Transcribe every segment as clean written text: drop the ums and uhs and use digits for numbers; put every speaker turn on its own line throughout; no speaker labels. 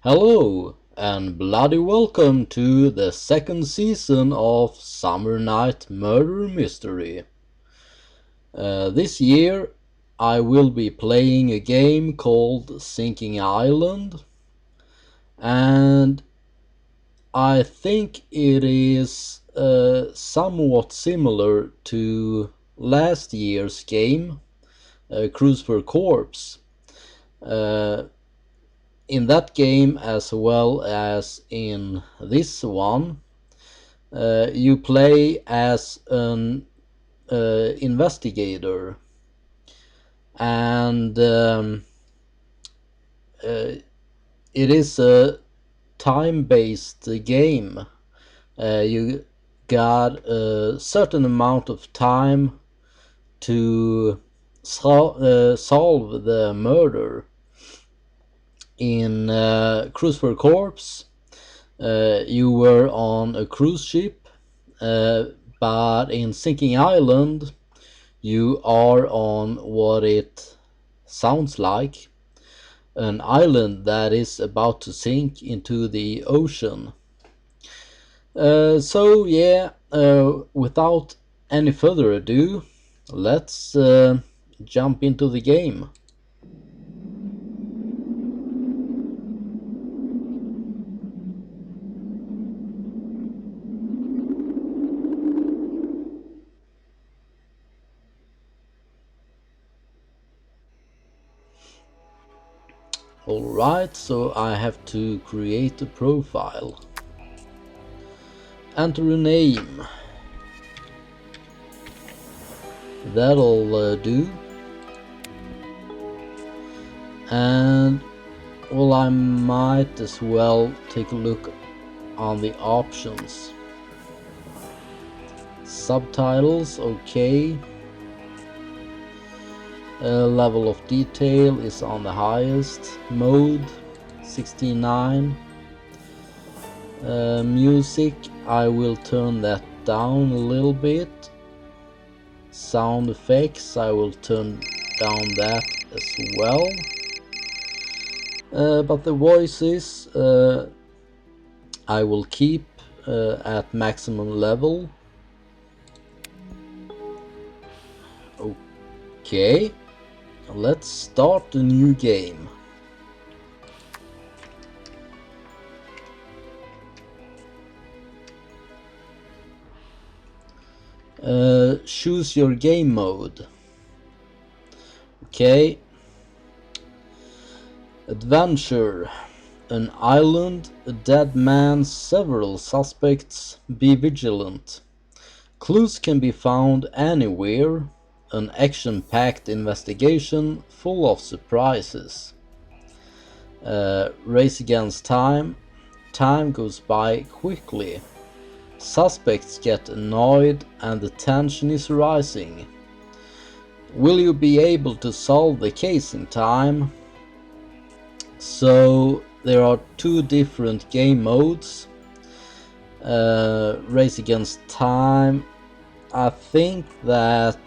Hello, and bloody welcome to the second season of Summer Night Murder Mystery. This year I will be playing a game called Sinking Island, and I think it is somewhat similar to last year's game, Cruise for Corpse. Uh, in that game, as well as in this one, you play as an investigator, and it is a time-based game. You got a certain amount of time to solve the murder. In Cruise for Corpse, you were on a cruise ship, but in Sinking Island, you are on what it sounds like, an island that is about to sink into the ocean. Without any further ado, let's jump into the game. Alright, so I have to create a profile. Enter a name. That'll do. And well, I might as well take a look on the options. Subtitles, okay. Level of detail is on the highest. Mode 69. Music, I will turn that down a little bit. Sound effects, I will turn down that as well. But the voices, I will keep at maximum level. Okay, let's start a new game. Choose your game mode. Okay. Adventure. An island, a dead man, several suspects. Be vigilant. Clues can be found anywhere. An action-packed investigation full of surprises. Race against time. Time goes by quickly. Suspects get annoyed and the tension is rising. Will you be able to solve the case in time? So there are two different game modes. Race against time. I think that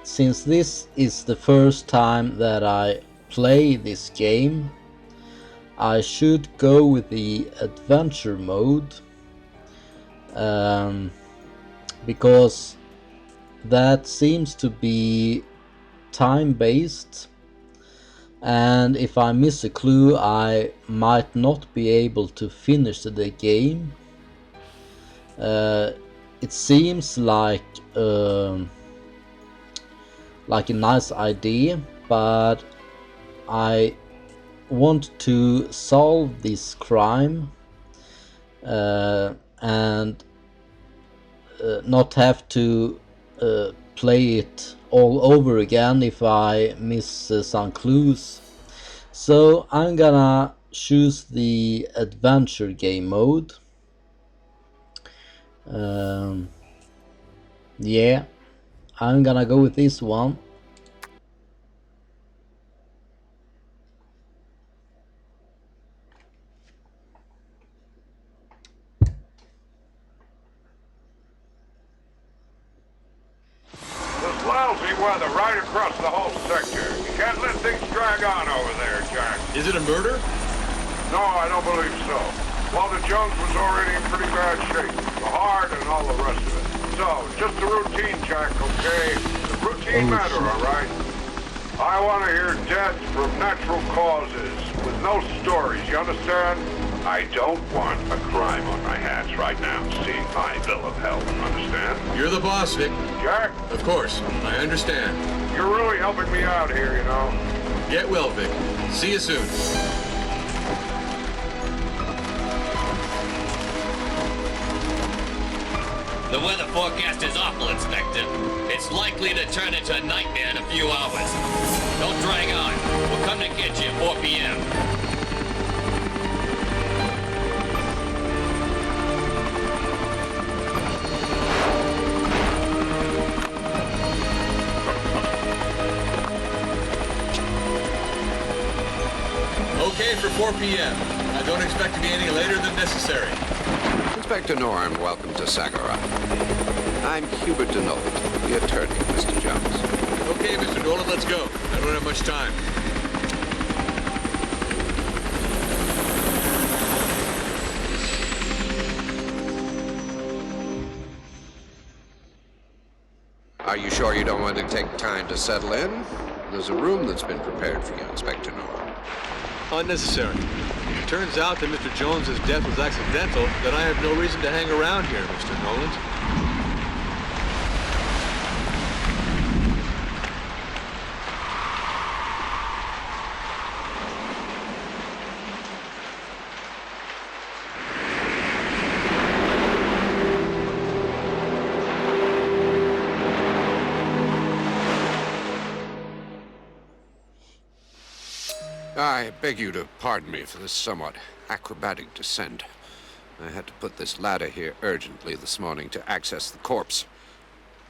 since this is the first time that I play this game, I should go with the adventure mode. Because that seems to be time-based, and if I miss a clue I might not be able to finish the game. It seems like a nice idea, but I want to solve this crime and not have to play it all over again if I miss some clues. So I'm gonna choose the adventure game mode. Yeah, I'm gonna go with this one.
Lousy weather right across the whole sector. You can't let things drag on over there, Jack.
Is it a murder?
No, I don't believe so. Walter Jones was already in pretty bad shape. The heart and all the rest of it. So, just a routine check, okay? A routine matter, all right? I want to hear death from natural causes, with no stories, you understand? I don't want a crime on my hands right now, seeing my bill of health, understand?
You're the boss, Vic.
Jack?
Of course, I understand.
You're really helping me out here, you know?
Get well, Vic. See you soon.
The weather forecast is awful, Inspector. It's likely to turn into a nightmare in a few hours. Don't drag on. We'll come to get you at 4 p.m.
Okay for 4 p.m. I don't expect to be any later than necessary.
Inspector Norm, welcome to Sagara. I'm Hubert Denault, the attorney, Mr. Jones.
Okay, Mr. Nolan, let's go. I don't have much time.
Are you sure you don't want to take time to settle in? There's a room that's been prepared for you, Inspector Norm.
Unnecessary. It turns out that Mr. Jones's death was accidental, then I have no reason to hang around here, Mr. Nolan.
I beg you to pardon me for this somewhat acrobatic descent. I had to put this ladder here urgently this morning to access the corpse.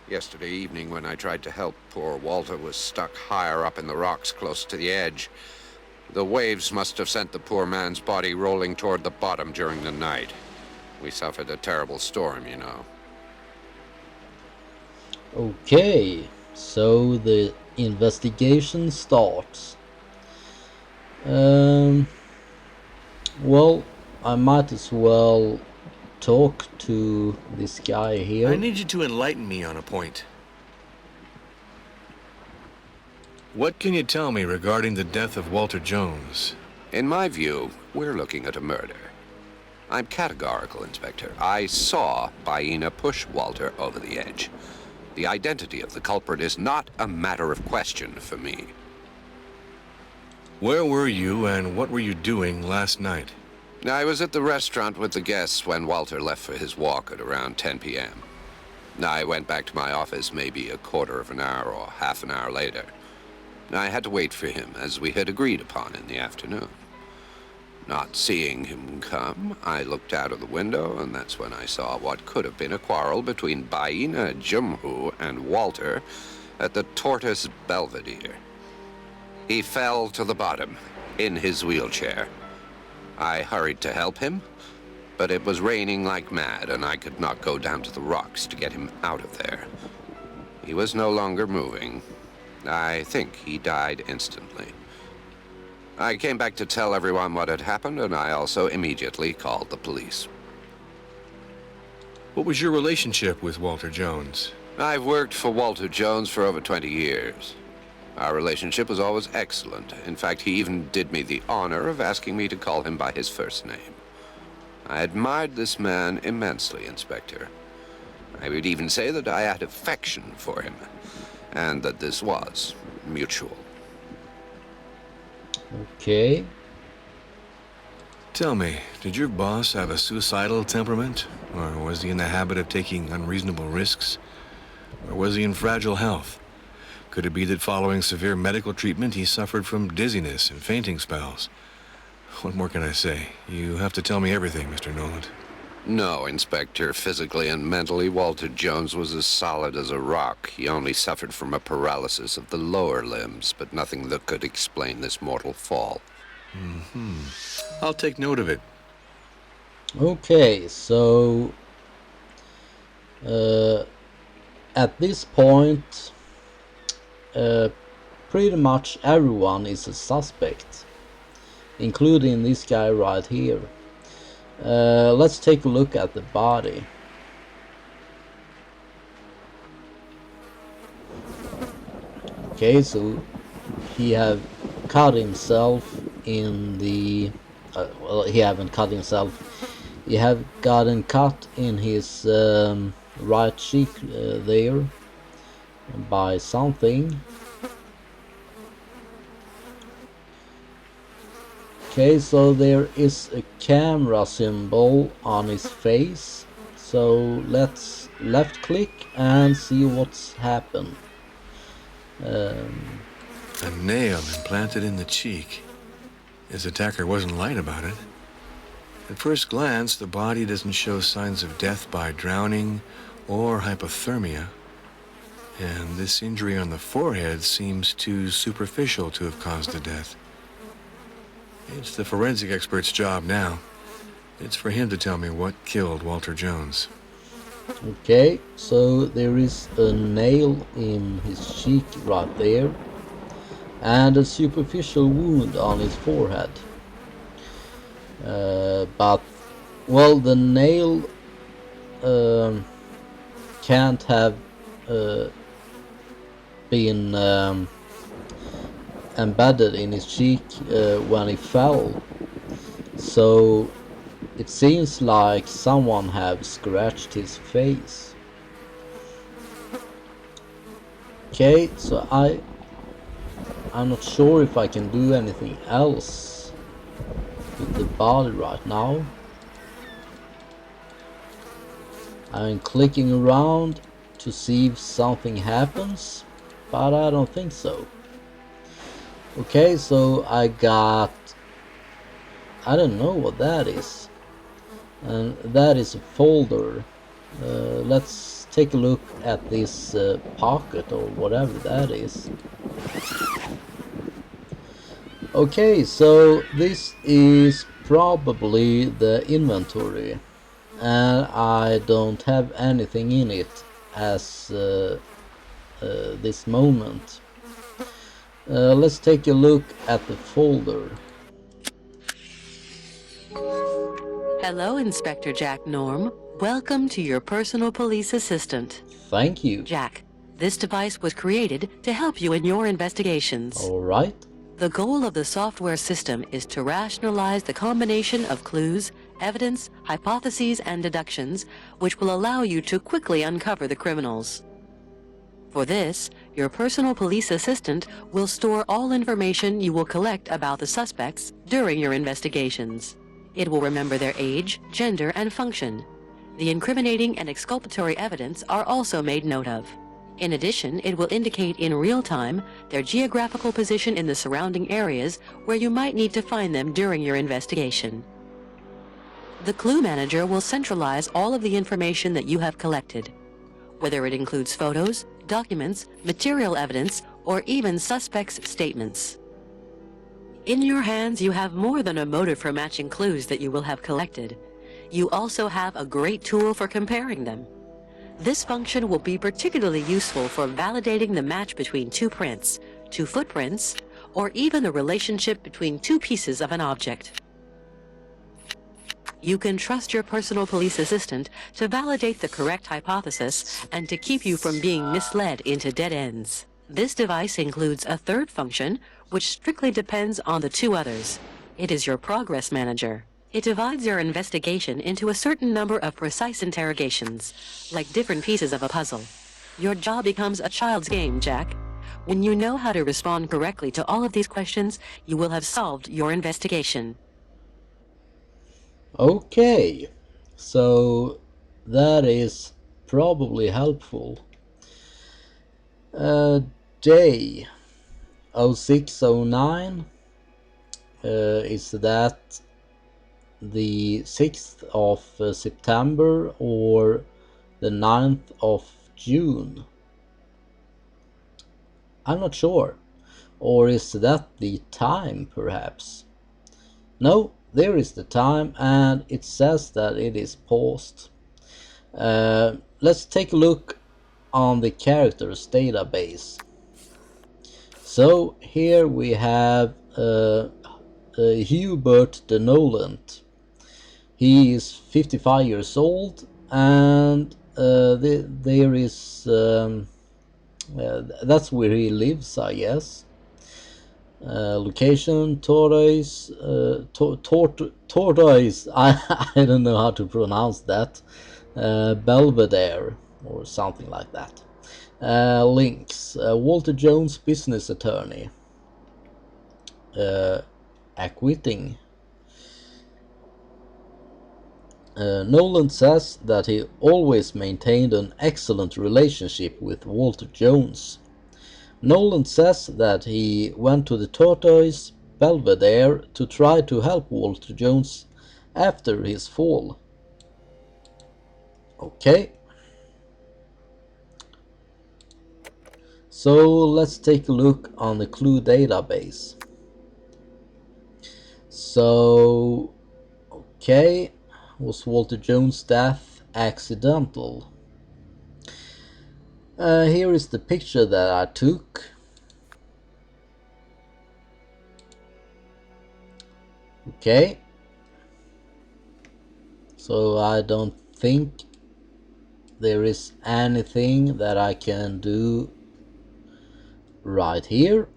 Yesterday evening, when I tried to help, poor Walter was stuck higher up in the rocks close to the edge. The waves must have sent the poor man's body rolling toward the bottom during the night. We suffered a terrible storm, you know.
Okay, so the investigation starts. Well, I might as well talk to this guy here.
I need you to enlighten me on a point. What can you tell me regarding the death of Walter Jones?
In my view, we're looking at a murder. I'm categorical, Inspector. I saw Baina push Walter over the edge. The identity of the culprit is not a matter of question for me.
Where were you and what were you doing last night?
I was at the restaurant with the guests when Walter left for his walk at around 10 p.m. I went back to my office maybe a quarter of an hour or half an hour later. I had to wait for him, as we had agreed upon in the afternoon. Not seeing him come, I looked out of the window, and that's when I saw what could have been a quarrel between Baina Jumhu and Walter at the Tortoise Belvedere. He fell to the bottom, in his wheelchair. I hurried to help him, but it was raining like mad, and I could not go down to the rocks to get him out of there. He was no longer moving. I think he died instantly. I came back to tell everyone what had happened, and I also immediately called the police.
What was your relationship with Walter Jones?
I've worked for Walter Jones for over 20 years. Our relationship was always excellent. In fact, he even did me the honor of asking me to call him by his first name. I admired this man immensely, Inspector. I would even say that I had affection for him, and that this was mutual.
Okay.
Tell me, did your boss have a suicidal temperament? Or was he in the habit of taking unreasonable risks? Or was he in fragile health? Could it be that following severe medical treatment, he suffered from dizziness and fainting spells? What more can I say? You have to tell me everything, Mr. Nolan.
No, Inspector. Physically and mentally, Walter Jones was as solid as a rock. He only suffered from a paralysis of the lower limbs, but nothing that could explain this mortal fall.
I'll take note of it.
Okay, so at this point, pretty much everyone is a suspect. including this guy right here. Let's take a look at the body. Okay, so he have cut himself in the well, he haven't cut himself. He have gotten cut in his right cheek there by something. Okay, so there is a camera symbol on his face. So let's left click and see what's happened.
A nail implanted in the cheek. His attacker wasn't light about it. At first glance, the body doesn't show signs of death by drowning or hypothermia. And this injury on the forehead seems too superficial to have caused the death. It's the forensic expert's job now. It's for him to tell me what killed Walter Jones.
Okay, so there is a nail in his cheek right there, and a superficial wound on his forehead. But, well, the nail can't have been embedded in his cheek when he fell. So it seems like someone have scratched his face. Okay, so I'm not sure if I can do anything else with the body right now. I'm clicking around to see if something happens, but I don't think so. Okay, so I got, I don't know what that is, and that is a folder. Let's take a look at this pocket or whatever that is. Okay, so this is probably the inventory, and I don't have anything in it as this moment. Let's take a look at the folder.
Hello, Inspector Jack Norm. Welcome to your personal police assistant.
Thank you.
Jack, this device was created to help you in your investigations.
Alright.
The goal of the software system is to rationalize the combination of clues, evidence, hypotheses, and deductions, which will allow you to quickly uncover the criminals. For this, your personal police assistant will store all information you will collect about the suspects during your investigations. It will remember their age, gender, and function. The incriminating and exculpatory evidence are also made note of. In addition, it will indicate in real time their geographical position in the surrounding areas where you might need to find them during your investigation. The Clue Manager will centralize all of the information that you have collected, whether it includes photos, documents, material evidence, or even suspects' statements. In your hands, you have more than a motive for matching clues that you will have collected. You also have a great tool for comparing them. This function will be particularly useful for validating the match between two prints, two footprints, or even the relationship between two pieces of an object. You can trust your personal police assistant to validate the correct hypothesis and to keep you from being misled into dead ends. This device includes a third function, which strictly depends on the two others. It is your progress manager. It divides your investigation into a certain number of precise interrogations, like different pieces of a puzzle. Your job becomes a child's game, Jack. When you know how to respond correctly to all of these questions, you will have solved your investigation.
Okay, so that is probably helpful. Day 0609, is that the 6th of September or the 9th of June? I'm not sure. Or is that the time, perhaps? No, there is the time, and it says that it is paused. Let's take a look on the characters database. So here we have Hubert de Noland. He is 55 years old, and there is that's where he lives, I guess. Location: Tortoise. Tortoise. I don't know how to pronounce that. Belvedere or something like that. Links: Walter Jones, business attorney. Acquitting. Nolan says that he always maintained an excellent relationship with Walter Jones. Nolan says that he went to the Tortoise Belvedere to try to help Walter Jones after his fall. Okay. So let's take a look on the clue database. So, okay, was Walter Jones' death accidental? Here is the picture that I took. Okay. So I don't think there is anything that I can do right here,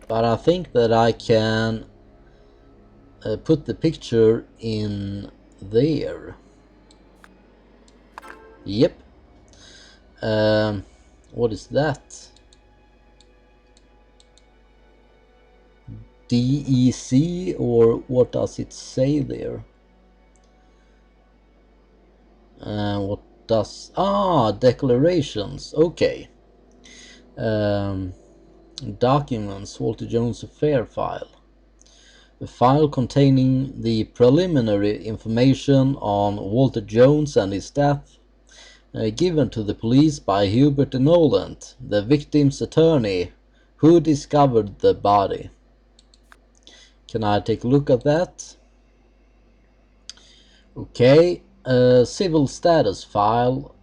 but I think that I can put the picture in there. Yep. What is that? DEC, or what does it say there? What does... declarations. Okay. Documents: Walter Jones affair file. A file containing the preliminary information on Walter Jones and his death, given to the police by Hubert de Noland, the victim's attorney, who discovered the body. Can I take a look at that? Okay. Civil status file.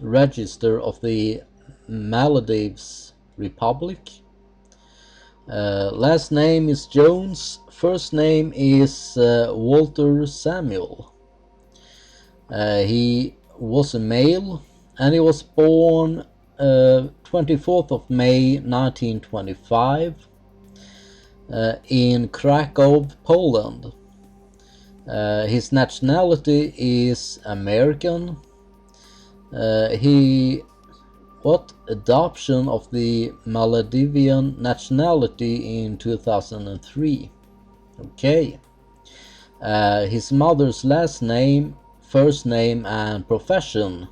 Register of the Maldives Republic. Last name is Jones. First name is Walter Samuel. He was a male, and he was born 24th of May 1925 in Krakow, Poland. His nationality is American. Adoption of the Maldivian nationality in 2003. Okay. His mother's last name, first name, and profession.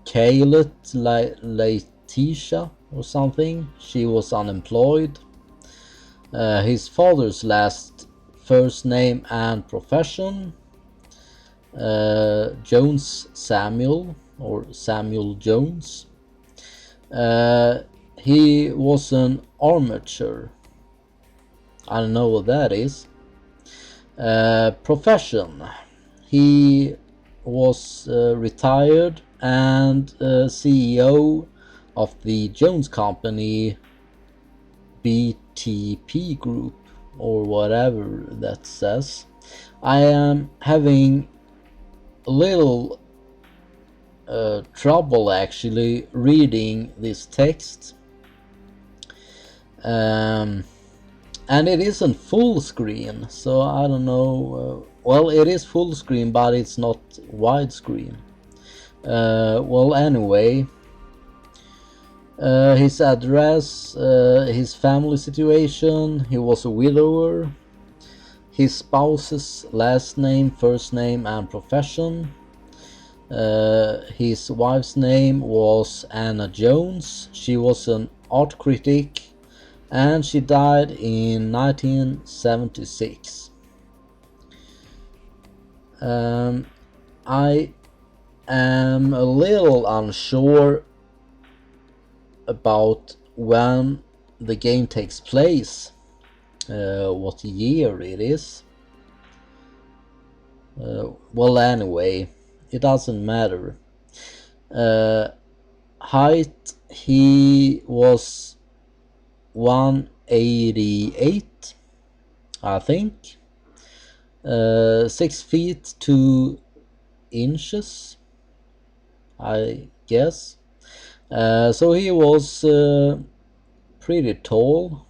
Kaylet Letitia or something. She was unemployed. His father's first name and profession. Jones Samuel, or Samuel Jones. He was an armature. I don't know what that is. Profession: he was retired and CEO of the Jones Company BTP Group, or whatever that says. I am having a little trouble actually reading this text, and it isn't full screen, so I don't know. Well, it is full screen, but it's not widescreen. Well, anyway, his address, his family situation: he was a widower. His spouse's last name, first name, and profession. His wife's name was Anna Jones. She was an art critic, and she died in 1976. I am a little unsure about when the game takes place, what year it is. Well, anyway, it doesn't matter. Height: he was 188, I think. 6 feet 2 inches, I guess. So he was pretty tall.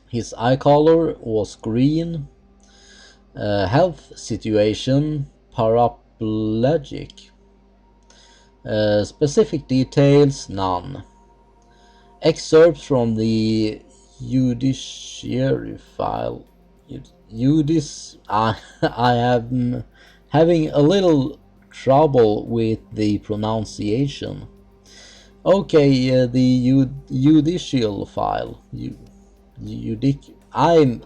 His eye color was green. Health situation paraplegic. Specific details none. Excerpts from the judiciary file. I am having a little trouble with the pronunciation. Okay, the judicial file. I'm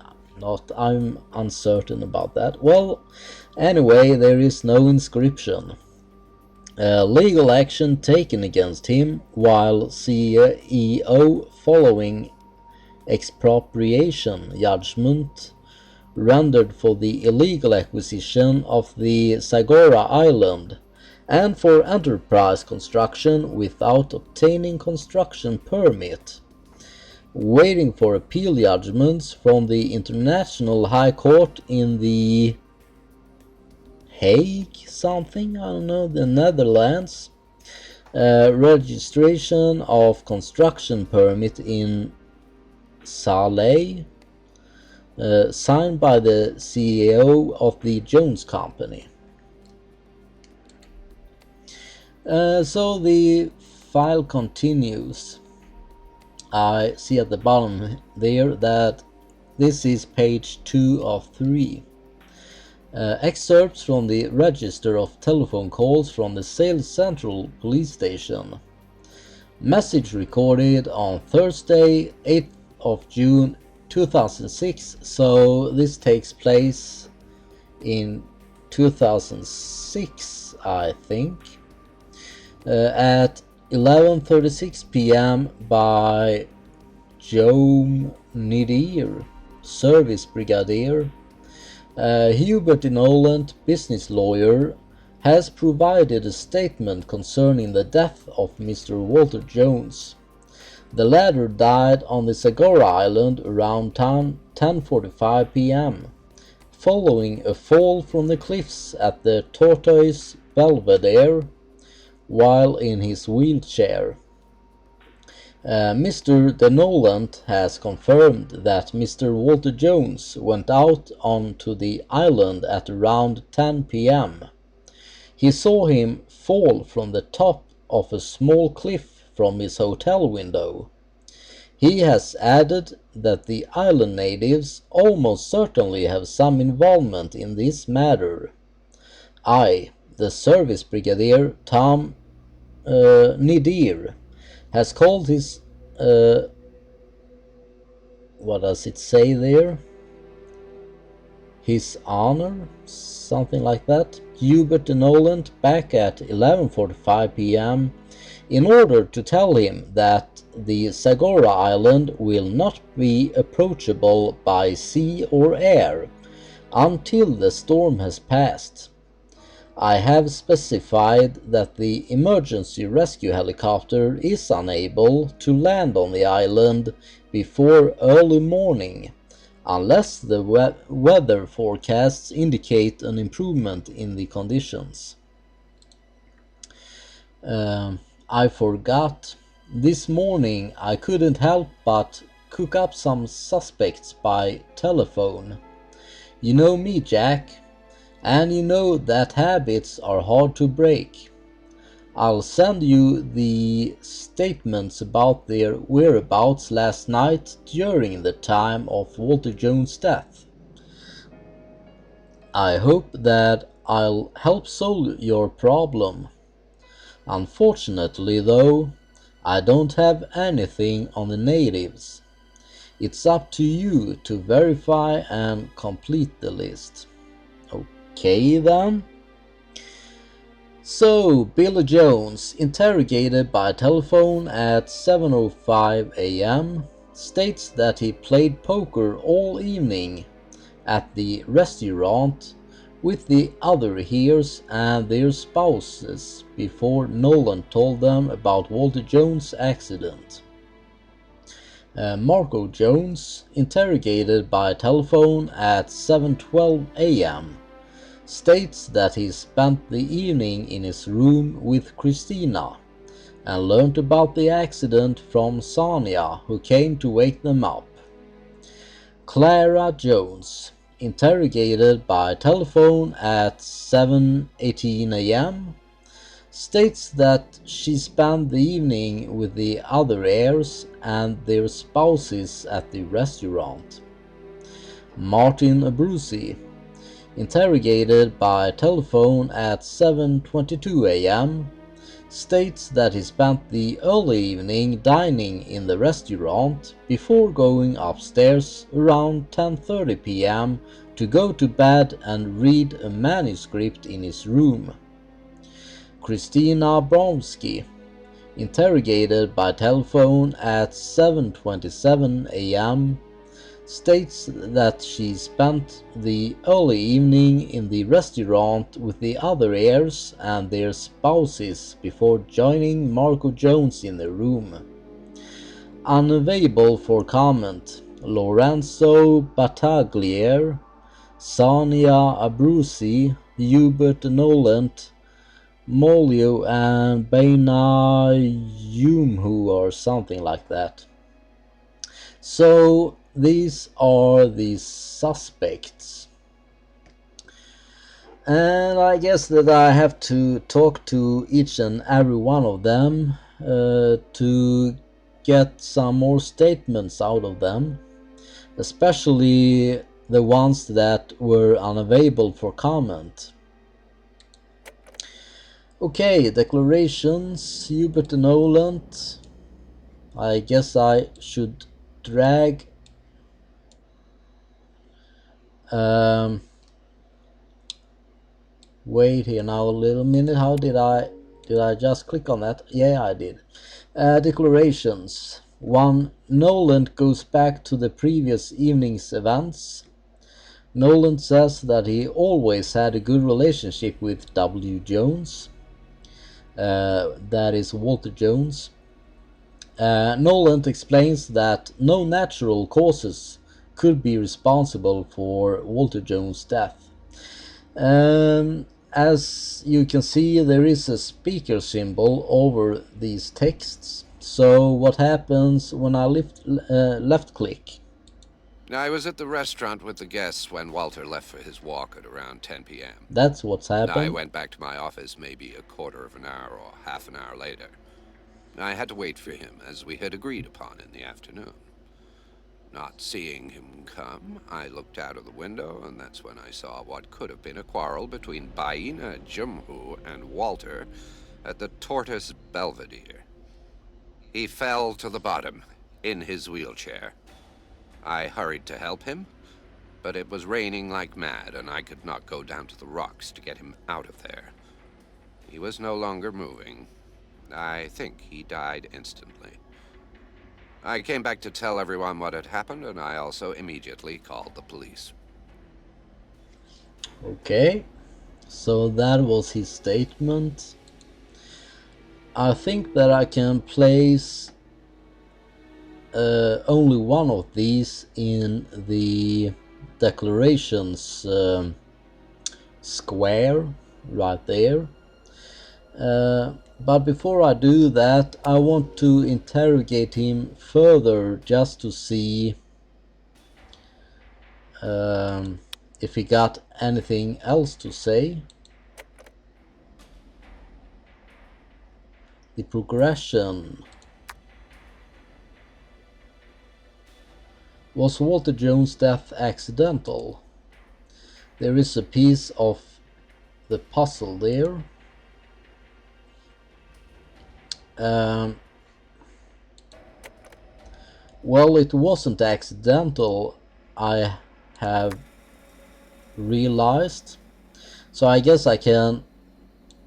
uncertain about that. Well, anyway, there is no inscription. Legal action taken against him while CEO following expropriation judgment rendered for the illegal acquisition of the Sagora Island and for enterprise construction without obtaining construction permit. Waiting for appeal judgments from the International High Court in the Hague something, I don't know, the Netherlands. Registration of construction permit in Saleh, signed by the CEO of the Jones Company. So the file continues. I see at the bottom there that this is page 2 of 3. Excerpts from the register of telephone calls from the Sales Central Police Station. Message recorded on Thursday, 8th of June 2006. So this takes place in 2006, I think. At 11:36 p.m. by Joe Nidir, Service Brigadier. Hubert Noland, business lawyer, has provided a statement concerning the death of Mr. Walter Jones. The latter died on the Sagora Island around 10:45 p.m. following a fall from the cliffs at the Tortoise Belvedere while in his wheelchair. Mr. De Noland has confirmed that Mr. Walter Jones went out onto the island at around 10 p.m. He saw him fall from the top of a small cliff from his hotel window. He has added that the island natives almost certainly have some involvement in this matter. I, the Service Brigadier Tom Nidir, has called his what does it say there? His honor, something like that, Hubert De Noland back at 11:45 p.m. in order to tell him that the Sagora Island will not be approachable by sea or air until the storm has passed. I have specified that the emergency rescue helicopter is unable to land on the island before early morning, unless the weather forecasts indicate an improvement in the conditions. I forgot. This morning I couldn't help but cook up some suspects by telephone. You know me, Jack. And you know that habits are hard to break. I'll send you the statements about their whereabouts last night during the time of Walter Jones' death. I hope that I'll help solve your problem. Unfortunately, though, I don't have anything on the natives. It's up to you to verify and complete the list. Okay then. So, Billy Jones, interrogated by telephone at 7:05 a.m., states that he played poker all evening at the restaurant with the other heirs and their spouses before Nolan told them about Walter Jones' accident. Marco Jones, interrogated by telephone at 7:12 a.m., states that he spent the evening in his room with Christina and learned about the accident from Sonia, who came to wake them up. Clara Jones, interrogated by telephone at 7:18 a.m., states that she spent the evening with the other heirs and their spouses at the restaurant. Martin Abruzzi, interrogated by telephone at 7:22 a.m., states that he spent the early evening dining in the restaurant before going upstairs around 10:30 p.m. to go to bed and read a manuscript in his room. Christina Bromsky, interrogated by telephone at 7:27 a.m., states that she spent the early evening in the restaurant with the other heirs and their spouses before joining Marco Jones in the room. Unavailable for comment, Lorenzo Battaglier, Sonia Abruzzi, Hubert Noland, Molio and Baina Yumhu or something like that. So these are the suspects. And I guess that I have to talk to each and every one of them to get some more statements out of them, especially the ones that were unavailable for comment. Okay, declarations. Hubert Noland. I guess I should drag wait here now a little minute. How did I just click on that? Yeah, I did. Declarations. 1. Noland goes back to the previous evening's events. Noland says that he always had a good relationship with W. Jones. That is Walter Jones. Noland explains that no natural causes could be responsible for Walter Jones' death. As you can see, there is a speaker symbol over these texts. So what happens when I left click?
I was at the restaurant with the guests when Walter left for his walk at around 10 p.m.
That's what's happened.
I went back to my office maybe a quarter of an hour or half an hour later. I had to wait for him, as we had agreed upon in the afternoon. Not seeing him come, I looked out of the window, and that's when I saw what could have been a quarrel between Baina Jumhu and Walter at the Tortoise Belvedere. He fell to the bottom, in his wheelchair. I hurried to help him, but it was raining like mad, and I could not go down to the rocks to get him out of there. He was no longer moving. I think he died instantly. I came back to tell everyone what had happened, and I also immediately called the police.
Okay, so that was his statement. I think that I can place only one of these in the declarations square right there. But before I do that, I want to interrogate him further just to see if he got anything else to say. The progression. Was Walter Jones' death accidental? There is a piece of the puzzle there. Well, it wasn't accidental, I have realized. So I guess I can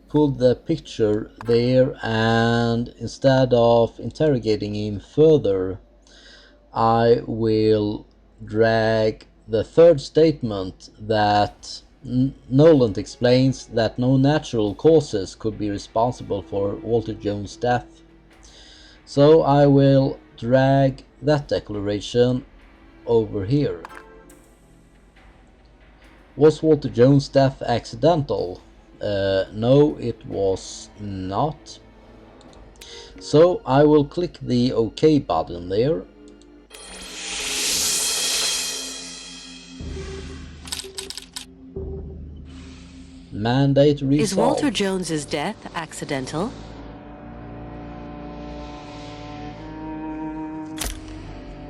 pull the picture there, and instead of interrogating him further, I will drag the third statement that Noland explains that no natural causes could be responsible for Walter Jones' death. So I will drag that declaration over here. Was Walter Jones' death accidental? No, it was not. So I will click the OK button there. Mandate resolved.
Is Walter Jones's death accidental?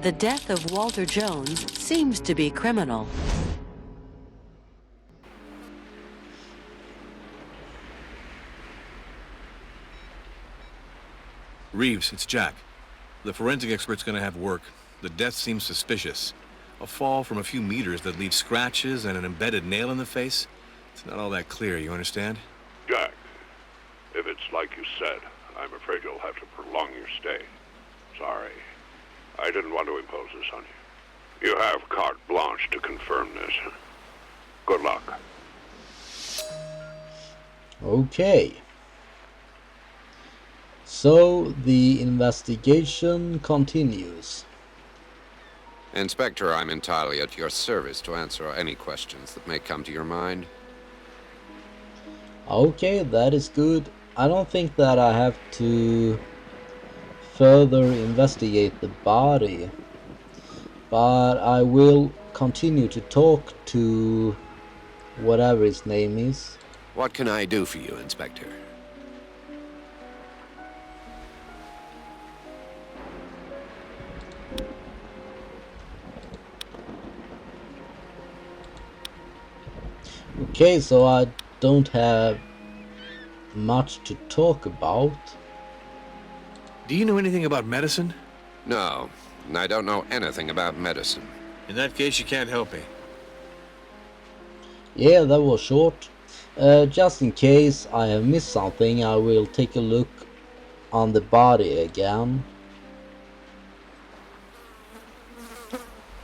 The death of Walter Jones seems to be criminal.
Reeves, it's Jack. The forensic expert's gonna have work. The death seems suspicious. A fall from a few meters that leaves scratches and an embedded nail in the face? It's not all that clear, you understand?
Jack, if it's like you said, I'm afraid you'll have to prolong your stay. Sorry. I didn't want to impose this on you. You have carte blanche to confirm this. Good luck.
Okay. So the investigation continues.
Inspector, I'm entirely at your service to answer any questions that may come to your mind.
Okay, that is good. I don't think that I have to further investigate the body, but I will continue to talk to whatever his name is.
What can I do for you, Inspector?
Okay, so I don't have much to talk about.
Do you know anything about medicine?
No, I don't know anything about medicine.
In that case, you can't help me.
Yeah, that was short. Just in case I have missed something, I will take a look on the body again.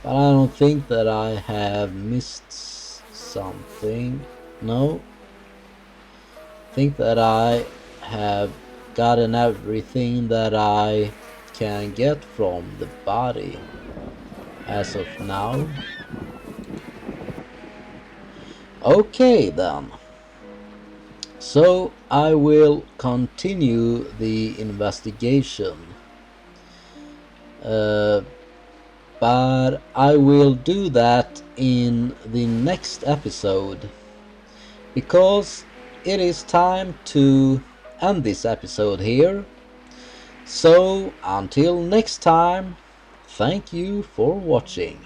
But I don't think that I have missed something. No. I think that I have gotten everything that I can get from the body as of now. Okay then. So I will continue the investigation. But I will do that in the next episode, because it is time to end this episode here. So until next time, thank you for watching.